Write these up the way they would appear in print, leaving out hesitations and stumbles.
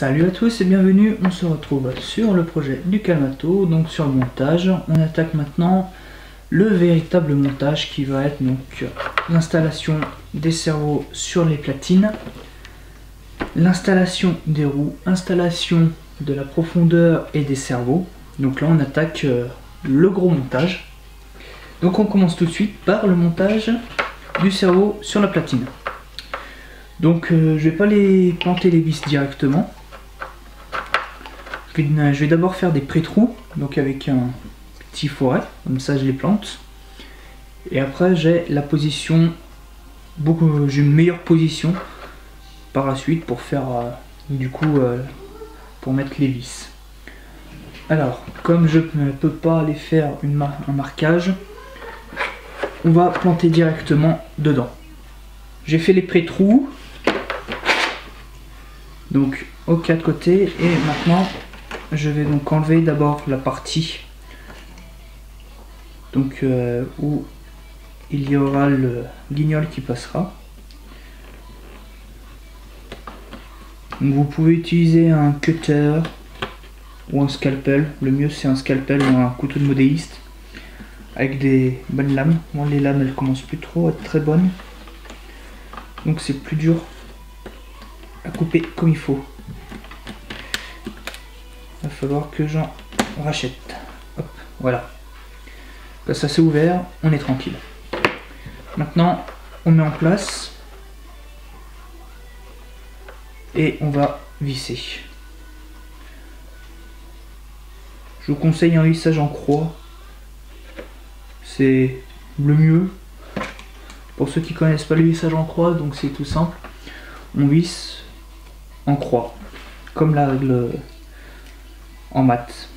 Salut à tous et bienvenue, on se retrouve sur le projet du Calmato, donc sur le montage. On attaque maintenant le véritable montage qui va être donc l'installation des servos sur les platines, l'installation des roues, installation de la profondeur et des servos. Donc là on attaque le gros montage. Donc on commence tout de suite par le montage du servot sur la platine. Donc je vais pas les planter les vis directement. Je vais d'abord faire des pré-trous, donc avec un petit foret, comme ça je les plante. Et après j'ai la position, j'ai une meilleure position par la suite pour faire pour mettre les vis. Alors, comme je ne peux pas aller faire un marquage, on va planter directement dedans. J'ai fait les pré-trous, donc aux quatre côtés, et maintenant je vais donc enlever d'abord la partie donc où il y aura le guignol qui passera. Donc vous pouvez utiliser un cutter ou un scalpel. Le mieux c'est un scalpel ou un couteau de modéiste avec des bonnes lames. Moi les lames elles commencent plus trop à être très bonnes, donc c'est plus dur à couper comme il faut. Il va falloir que j'en rachète. Hop, voilà. Là, ça c'est ouvert, on est tranquille. Maintenant, on met en place et on va visser. Je vous conseille un vissage en croix. C'est le mieux. Pour ceux qui connaissent pas le vissage en croix, donc c'est tout simple. On visse en croix, comme la règle en maths.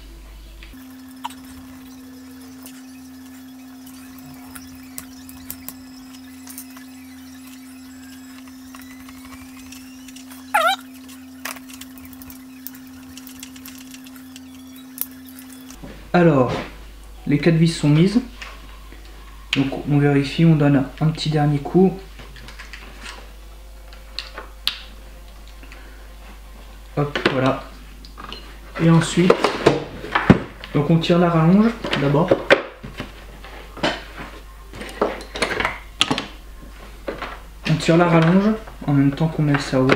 Alors, les 4 vis sont mises. Donc on vérifie, on donne un petit dernier coup. Hop, voilà. Et ensuite, donc on tire la rallonge d'abord. On tire la rallonge en même temps qu'on met le servot.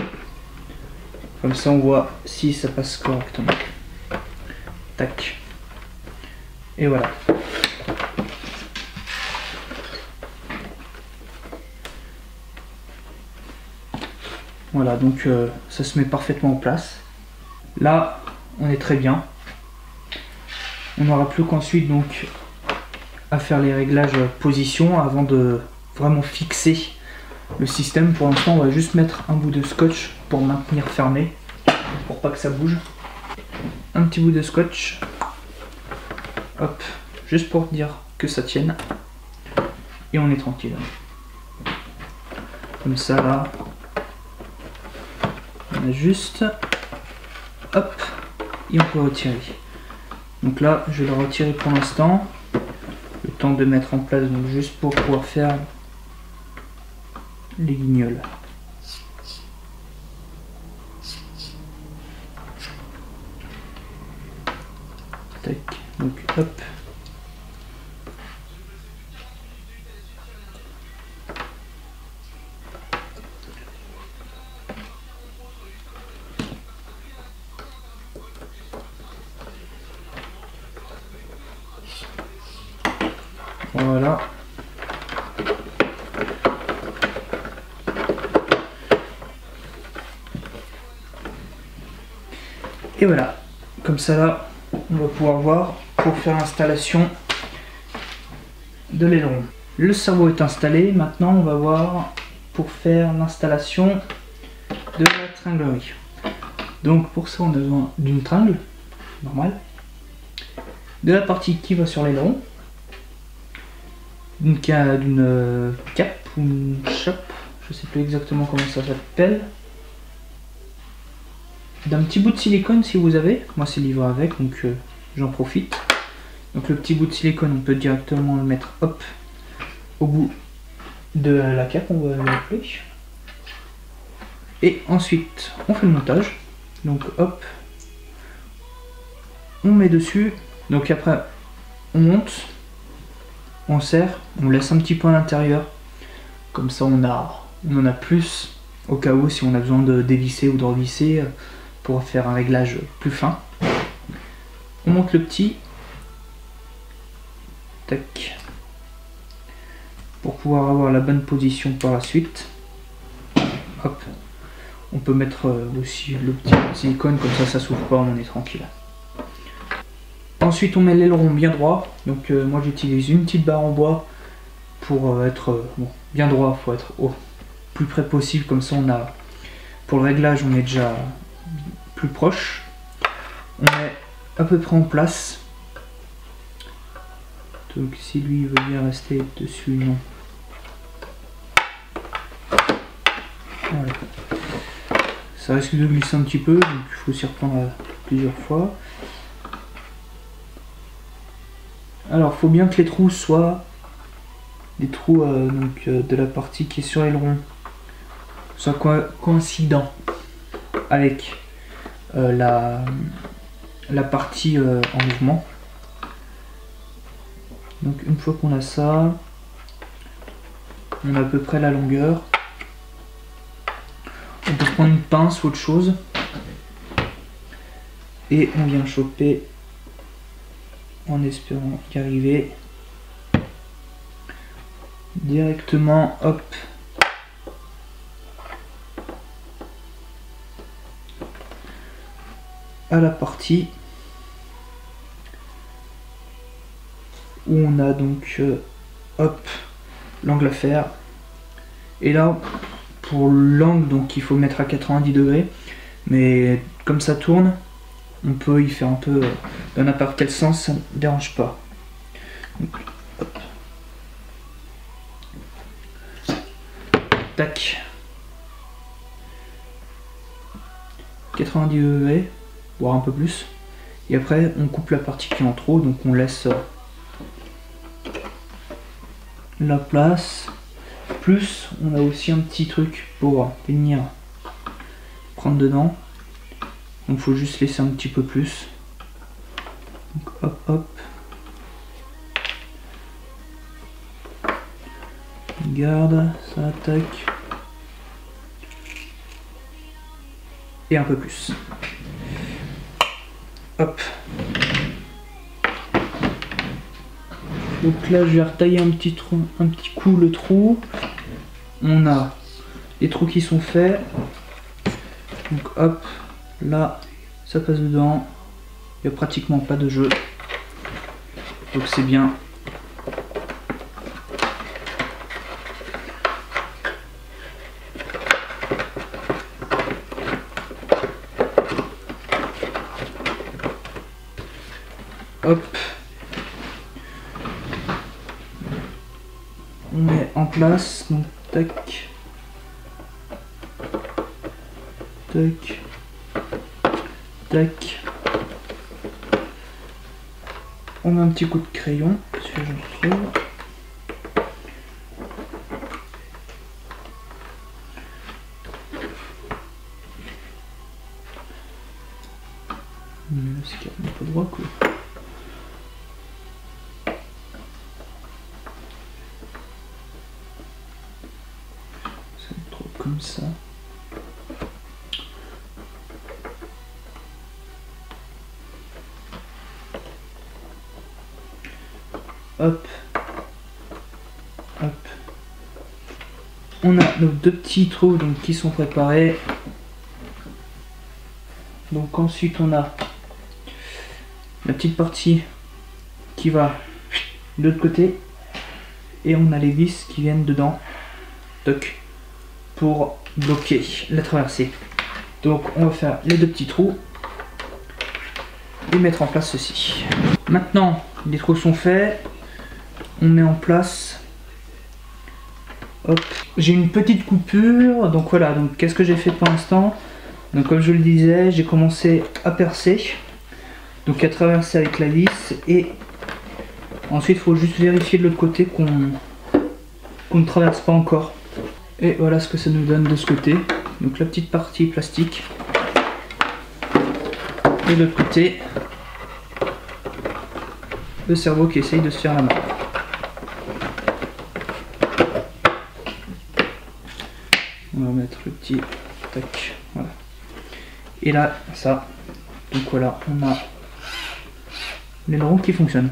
Comme ça on voit si ça passe correctement. Tac. Et voilà. Voilà, donc ça se met parfaitement en place. Là, on est très bien. On n'aura plus qu'ensuite donc à faire les réglages position avant de vraiment fixer le système. Pour l'instant, on va juste mettre un bout de scotch pour maintenir fermé, pour pas que ça bouge. Un petit bout de scotch. Hop, juste pour dire que ça tienne. Et on est tranquille. Comme ça, là. On a juste, hop, et on peut retirer. Donc là, je vais le retirer pour l'instant, le temps de mettre en place, donc juste pour pouvoir faire les guignols. Tac, donc hop. Voilà. Et voilà. Comme ça là, on va pouvoir voir pour faire l'installation de l'aileron. Le servot est installé. Maintenant, on va voir pour faire l'installation de la tringlerie. Donc pour ça, on a besoin d'une tringle normale, de la partie qui va sur l'aileron, d'une cape ou une chape, je sais plus exactement comment ça s'appelle, d'un petit bout de silicone si vous avez. Moi c'est livré avec, donc j'en profite. Donc le petit bout de silicone, on peut directement le mettre hop au bout de la cape, on va l'appeler. Et ensuite on fait le montage. Donc hop, on met dessus. Donc après on monte, on serre, on laisse un petit peu à l'intérieur. Comme ça on en a plus au cas où si on a besoin de dévisser ou de revisser pour faire un réglage plus fin. On monte le petit. Tac. Pour pouvoir avoir la bonne position par la suite. Hop. On peut mettre aussi le petit silicone, comme ça s'ouvre pas, on est tranquille. Ensuite on met l'aileron bien droit. Donc moi j'utilise une petite barre en bois pour être bien droit. Il faut être au plus près possible, comme ça on a, pour le réglage on est déjà plus proche. On met à peu près en place. Donc si lui veut bien rester dessus, non. Voilà. Ça risque de glisser un petit peu, donc il faut s'y reprendre plusieurs fois. Alors il faut bien que les trous soient des trous de la partie qui est sur l'aileron soient coïncidents avec la partie en mouvement. Donc une fois qu'on a ça, on a à peu près la longueur. On peut prendre une pince ou autre chose et on vient choper en espérant y arriver directement, hop, à la partie où on a donc hop, l'angle à faire. Et là pour l'angle, donc il faut mettre à 90 degrés, mais comme ça tourne, on peut y faire un peu dans n'importe quel sens, ça ne dérange pas. Donc, hop. Tac. 90 degrés, voire un peu plus. Et après on coupe la partie qui est en trop, donc on laisse la place. Plus on a aussi un petit truc pour venir prendre dedans. Donc faut juste laisser un petit peu plus. Donc hop hop. Garde, ça attaque. Et un peu plus. Hop. Donc là je vais retailler un petit coup le trou. On a les trous qui sont faits. Donc hop, là ça passe dedans. Il n'y a pratiquement pas de jeu. Donc c'est bien. Hop. On met en place, donc tac, tac, tac. On met un petit coup de crayon, si je trouve. Mais là c'est carrément pas droit quoi. Comme ça. Hop. Hop. On a nos deux petits trous donc, qui sont préparés. Donc ensuite on a la petite partie qui va de l'autre côté. Et on a les vis qui viennent dedans. Toc. Pour bloquer la traversée. Donc on va faire les deux petits trous et mettre en place ceci. Maintenant les trous sont faits, on met en place. Hop, j'ai une petite coupure, donc voilà. Donc qu'est-ce que j'ai fait pour l'instant? Donc comme je le disais, j'ai commencé à percer, donc à traverser avec la vis, et ensuite il faut juste vérifier de l'autre côté qu'on ne traverse pas encore. Et voilà ce que ça nous donne de ce côté. Donc la petite partie plastique. Et de l'autre côté, le cerveau qui essaye de se faire la main. On va mettre le petit tac, voilà. Et là, ça, donc voilà, on a l'aileron qui fonctionne.